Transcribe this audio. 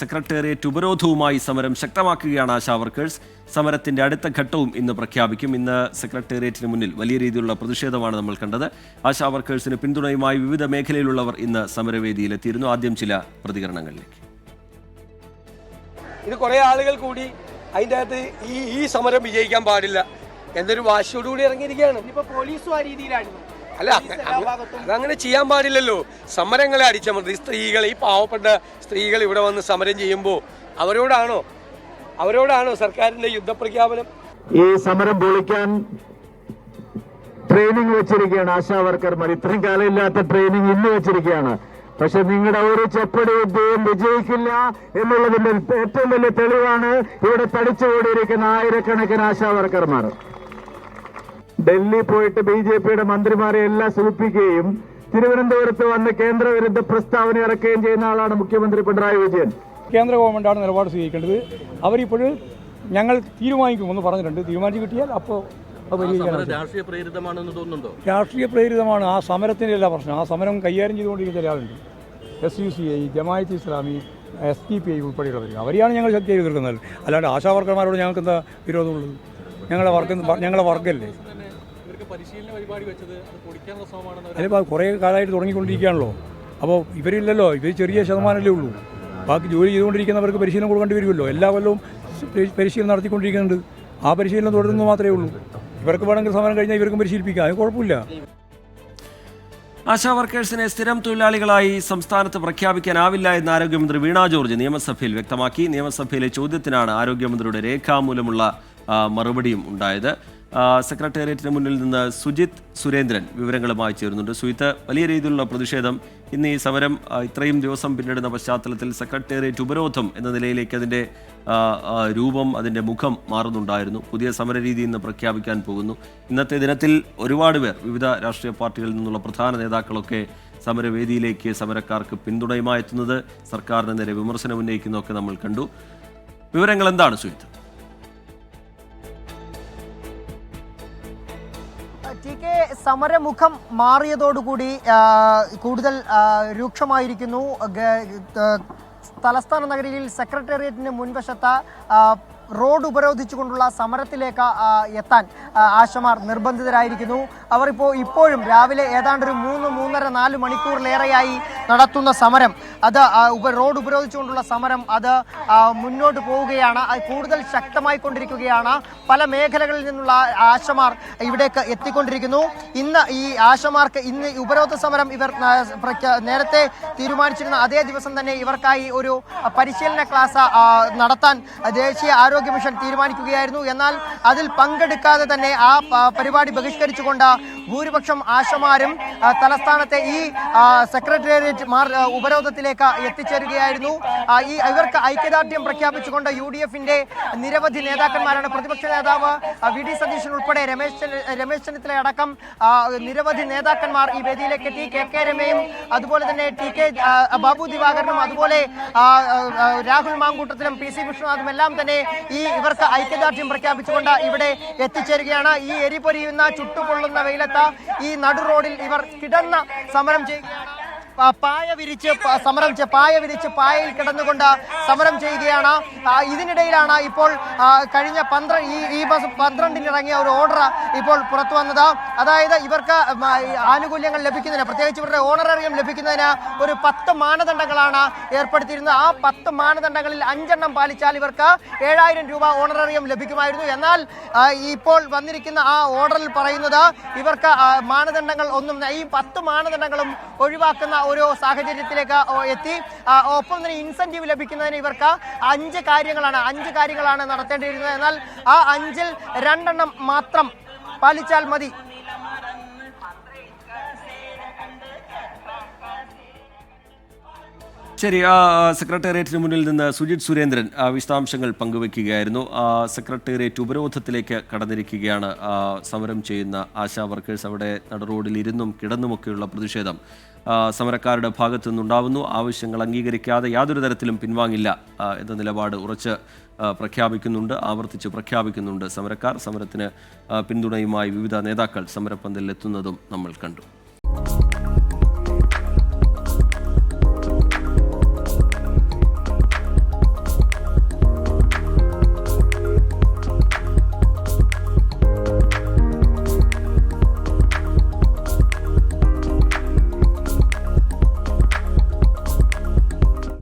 Secretariat ഉപരോധവുമായി സമരം ശക്തമാക്കുകയാണ് ASHA workers. സമരത്തിന്റെ അടുത്ത ഘട്ടവും ഇന്ന് പ്രഖ്യാപിക്കും. ഇന്ന് സെക്രട്ടേറിയറ്റിന് മുന്നിൽ വലിയ രീതിയിലുള്ള പ്രതിഷേധമാണ് നമ്മൾ കണ്ടത്. ആശാ വർക്കേഴ്സിന് പിന്തുണയുമായി വിവിധ മേഖലയിലുള്ളവർ ഇന്ന് സമരവേദിയിലെത്തിയിരുന്നു. ആദ്യം ചില പ്രതികരണങ്ങളിലേക്ക്. ഇത് കുറേ ആളുകൾ കൂടി അതിൻ്റെ അകത്ത് ഈ സമരം വിജയിക്കാൻ പാടില്ല എന്നൊരു വാശിയോടുകൂടി ഇറങ്ങിയിരിക്കുകയാണ്. ഇപ്പൊ പോലീസും ആ രീതിയിലായിരുന്നു. അല്ല, അതങ്ങനെ ചെയ്യാൻ പാടില്ലല്ലോ. സമരങ്ങളെ അടിച്ചമർത്തി സ്ത്രീകൾ, ഈ പാവപ്പെട്ട സ്ത്രീകൾ ഇവിടെ വന്ന് സമരം ചെയ്യുമ്പോൾ അവരോടാണോ സർക്കാരിന്റെ യുദ്ധപ്രഖ്യാപനം? ഈ സമരം പൊളിക്കാൻ ട്രെയിനിങ് വെച്ചിരിക്കുകയാണ് ആശാ വർക്കർമാർ. ഇത്രയും കാലം ഇല്ലാത്ത ട്രെയിനിങ് ഇന്ന് വെച്ചിരിക്കുകയാണ്. പക്ഷെ നിങ്ങളുടെ ഒരു ചെപ്പടി വിദ്യയും വിജയിക്കില്ല എന്നുള്ളതിന്റെ ഏറ്റവും വലിയ തെളിവാണ് ഇവിടെ തടിച്ചുകൂടിയിരിക്കുന്ന ആയിരക്കണക്കിന് ആശാ വർക്കർമാർ. ഡൽഹി പോയിട്ട് BJPയുടെ മന്ത്രിമാരെ എല്ലാം സൂചിപ്പിക്കുകയും തിരുവനന്തപുരത്ത് വന്ന് കേന്ദ്രവിരുദ്ധ പ്രസ്താവന ഇറക്കുകയും ചെയ്യുന്ന ആളാണ് മുഖ്യമന്ത്രി പിണറായി വിജയൻ. കേന്ദ്ര ഗവൺമെന്റാണ് നിലപാട് സ്വീകരിക്കേണ്ടത്. അവരിപ്പോഴും ഞങ്ങൾ തീരുമാനിക്കുമെന്ന് പറഞ്ഞിട്ടുണ്ട്. തീരുമാനിച്ച് കിട്ടിയാൽ അപ്പോൾ രാഷ്ട്രീയ പ്രേരിതമാണെന്ന് തോന്നുന്നുണ്ടോ? രാഷ്ട്രീയ പ്രേരിതമാണ്. ആ സമരത്തിൻ്റെ എല്ലാ പ്രശ്നം. ആ സമരം കൈകാര്യം ചെയ്തുകൊണ്ടിരിക്കുന്ന ചില ആളുണ്ട്. SUCI, ജമാഅത്ത് ഇസ്ലാമി, SDPI ഉൾപ്പെടെയുള്ളവർ. അവരെയാണ് ഞങ്ങൾ ശക്തിയായി എതിർക്കുന്നത്. അല്ലാണ്ട് ആശാ വർക്കർമാരോട് ഞങ്ങൾക്ക് എന്താ വിരോധമുള്ളത്? ഞങ്ങളെ വർക്കല്ലേ. അതിപ്പോൾ കുറേ കാലമായിട്ട് തുടങ്ങിക്കൊണ്ടിരിക്കുകയാണല്ലോ. അപ്പോൾ ഇവരില്ലല്ലോ, ഇവർ ചെറിയ ശതമാനമല്ലേ ഉള്ളൂ. ബാക്കി ജോലി ചെയ്തുകൊണ്ടിരിക്കുന്നവർക്ക് പരിശീലനം കൊടുക്കേണ്ടി വരുമല്ലോ. എല്ലാ കൊല്ലവും പരിശീലനം നടത്തിക്കൊണ്ടിരിക്കുന്നുണ്ട്. ആ പരിശീലനം തുടരുന്നത് മാത്രമേ ഉള്ളൂ. ഇവർക്ക് വേണമെങ്കിൽ സമരം കഴിഞ്ഞാൽ ഇവർക്കും പരിശീലിപ്പിക്കാം. അത് കുഴപ്പമില്ല. ആശാ വർക്കേഴ്സിനെ സ്ഥിരം തൊഴിലാളികളായി സംസ്ഥാനത്ത് പ്രഖ്യാപിക്കാനാവില്ല എന്ന് ആരോഗ്യമന്ത്രി വീണ ജോർജ് നിയമസഭയിൽ വ്യക്തമാക്കി. നിയമസഭയിലെ ചോദ്യത്തിനാണ് ആരോഗ്യമന്ത്രിയുടെ രേഖാമൂലമുള്ള മറുപടിയും ഉണ്ടായത്. സെക്രട്ടേറിയറ്റിന് മുന്നിൽ നിന്ന് സുജിത് സുരേന്ദ്രൻ വിവരങ്ങളുമായി ചേരുന്നുണ്ട്. സുജിത്ത്, വലിയ രീതിയിലുള്ള പ്രതിഷേധം ഇന്ന് ഈ സമരം ഇത്രയും ദിവസം പിന്നിടുന്ന പശ്ചാത്തലത്തിൽ സെക്രട്ടേറിയറ്റ് ഉപരോധം എന്ന നിലയിലേക്ക് അതിൻ്റെ രൂപം, അതിൻ്റെ മുഖം മാറുന്നുണ്ടായിരുന്നു. പുതിയ സമരരീതി ഇന്ന് പ്രഖ്യാപിക്കാൻ പോകുന്നു. ഇന്നത്തെ ദിനത്തിൽ ഒരുപാട് പേർ, വിവിധ രാഷ്ട്രീയ പാർട്ടികളിൽ നിന്നുള്ള പ്രധാന നേതാക്കളൊക്കെ സമരവേദിയിലേക്ക് സമരക്കാർക്ക് പിന്തുണയുമായി എത്തുന്നത്, സർക്കാരിന് നേരെ വിമർശനം ഉന്നയിക്കുന്നതൊക്കെ നമ്മൾ കണ്ടു. വിവരങ്ങൾ എന്താണ് സുജിത്ത്? സമരമുഖം മാറിയതോടുകൂടി കൂടുതൽ രൂക്ഷമായിരിക്കുന്നു. തലസ്ഥാന നഗരിയിൽ സെക്രട്ടേറിയറ്റിന് മുൻവശത്ത് റോഡ് ഉപരോധിച്ചുകൊണ്ടുള്ള സമരത്തിലേക്ക് എത്താൻ ആശമാർ നിർബന്ധിതരായിരിക്കുന്നു. അവർ ഇപ്പോഴും രാവിലെ ഏതാണ്ട് ഒരു 3-3.5-4 മണിക്കൂറിലേറെയായി നടത്തുന്ന സമരം, അത് റോഡ് ഉപരോധിച്ചുകൊണ്ടുള്ള സമരം അത് മുന്നോട്ട് പോവുകയാണ്. അത് കൂടുതൽ ശക്തമായിക്കൊണ്ടിരിക്കുകയാണ്. പല മേഖലകളിൽ നിന്നുള്ള ആശമാർ ഇവിടേക്ക് എത്തിക്കൊണ്ടിരിക്കുന്നു. ഇന്ന് ഈ ആശമാർക്ക് ഇന്ന് ഉപരോധ സമരം ഇവർ നേരത്തെ തീരുമാനിച്ചിരുന്ന അതേ ദിവസം തന്നെ ഇവർക്കായി ഒരു പരിശീലന ക്ലാസ് നടത്താൻ ദേശീയ ആരോഗ്യ മിഷൻ തീരുമാനിക്കുകയായിരുന്നു. എന്നാൽ അതിൽ പങ്കെടുക്കാതെ തന്നെ ആ പരിപാടി ബഹിഷ്കരിച്ചുകൊണ്ട് ഭൂരിപക്ഷം ആശമാരും തലസ്ഥാനത്തെ ഈ സെക്രട്ടേറിയറ്റ് ഉപരോധത്തിലേക്ക് എത്തിച്ചേരുകയായിരുന്നു. ഇവർക്ക് ഐക്യദാർഢ്യം പ്രഖ്യാപിച്ചുകൊണ്ട് UDFന്റെ നിരവധി നേതാക്കന്മാരാണ്. പ്രതിപക്ഷ നേതാവ് VD സതീശൻ ഉൾപ്പെടെ രമേശ് ചെന്നിത്തല അടക്കം നിരവധി നേതാക്കന്മാർ ഈ വേദിയിലേക്ക് എത്തി. KK രമയും അതുപോലെ തന്നെ TK ബാബു ദിവാകരനും അതുപോലെ രാഹുൽ മാങ്കൂട്ടത്തിലും PC വിഷ്ണുനാഥും എല്ലാം തന്നെ ഇവർക്ക് ഐക്യദാർഢ്യം പ്രഖ്യാപിച്ചുകൊണ്ട് ഇവിടെ എത്തിച്ചേരുകയാണ്. ഈ എരിപൊരിയുന്ന ചുട്ടുപൊള്ളുന്ന വെയിലത്ത് ഈ നടു റോഡിൽ ഇവർ കിടന്ന സമരം ചെയ്യുകയാണ്. പായ വിരിച്ച് പായയിൽ കിടന്നുകൊണ്ട് സമരം ചെയ്യുകയാണ്. ഇതിനിടയിലാണ് ഇപ്പോൾ കഴിഞ്ഞ ഈ മാസം 12-ന് ഇറങ്ങിയ ഒരു ഓർഡർ ഇപ്പോൾ പുറത്തു വന്നത്. അതായത് ഇവർക്ക് ആനുകൂല്യങ്ങൾ ലഭിക്കുന്നതിന്, പ്രത്യേകിച്ച് ഇവരുടെ ഓണറേറിയം ലഭിക്കുന്നതിന് ഒരു 10 മാനദണ്ഡങ്ങളാണ് ഏർപ്പെടുത്തിയിരുന്നത്. ആ 10 മാനദണ്ഡങ്ങളിൽ 5 എണ്ണം പാലിച്ചാൽ ഇവർക്ക് 7000 രൂപ ഓണറേറിയം ലഭിക്കുമായിരുന്നു. എന്നാൽ ഇപ്പോൾ വന്നിരിക്കുന്ന ആ ഓർഡറിൽ പറയുന്നത് ഇവർക്ക് മാനദണ്ഡങ്ങൾ ഒന്നും, ഈ 10 മാനദണ്ഡങ്ങളും ഒഴിവാക്കുന്ന ഒരു സാഹചര്യത്തിലേക്ക് എത്തി. ഒപ്പം തന്നെ ഇൻസെന്റീവ് ലഭിക്കുന്നതിന് ഇവർക്ക് 5 കാര്യങ്ങളാണ് നടത്തേണ്ടിയിരുന്നത്. എന്നാൽ ആ 5-ൽ 2 എണ്ണം മാത്രം പാലിച്ചാൽ മതി. ശരി, സെക്രട്ടേറിയറ്റിന് മുന്നിൽ നിന്ന് സുജിത് സുരേന്ദ്രൻ വിശദാംശങ്ങൾ പങ്കുവയ്ക്കുകയായിരുന്നു. സെക്രട്ടേറിയറ്റ് ഉപരോധത്തിലേക്ക് കടന്നിരിക്കുകയാണ് സമരം ചെയ്യുന്ന ആശാ വർക്കേഴ്സ്. അവിടെ നടുറോഡിൽ ഇരുന്നും കിടന്നുമൊക്കെയുള്ള പ്രതിഷേധം സമരക്കാരുടെ ഭാഗത്തു നിന്നുണ്ടാവുന്നു. ആവശ്യങ്ങൾ അംഗീകരിക്കാതെ യാതൊരു തരത്തിലും പിൻവാങ്ങില്ല എന്ന നിലപാട് ഉറച്ച് ആവർത്തിച്ച് പ്രഖ്യാപിക്കുന്നുണ്ട് സമരക്കാർ. സമരത്തിന് പിന്തുണയുമായി വിവിധ നേതാക്കൾ സമരപ്പന്തലിൽ എത്തുന്നതും നമ്മൾ കണ്ടു.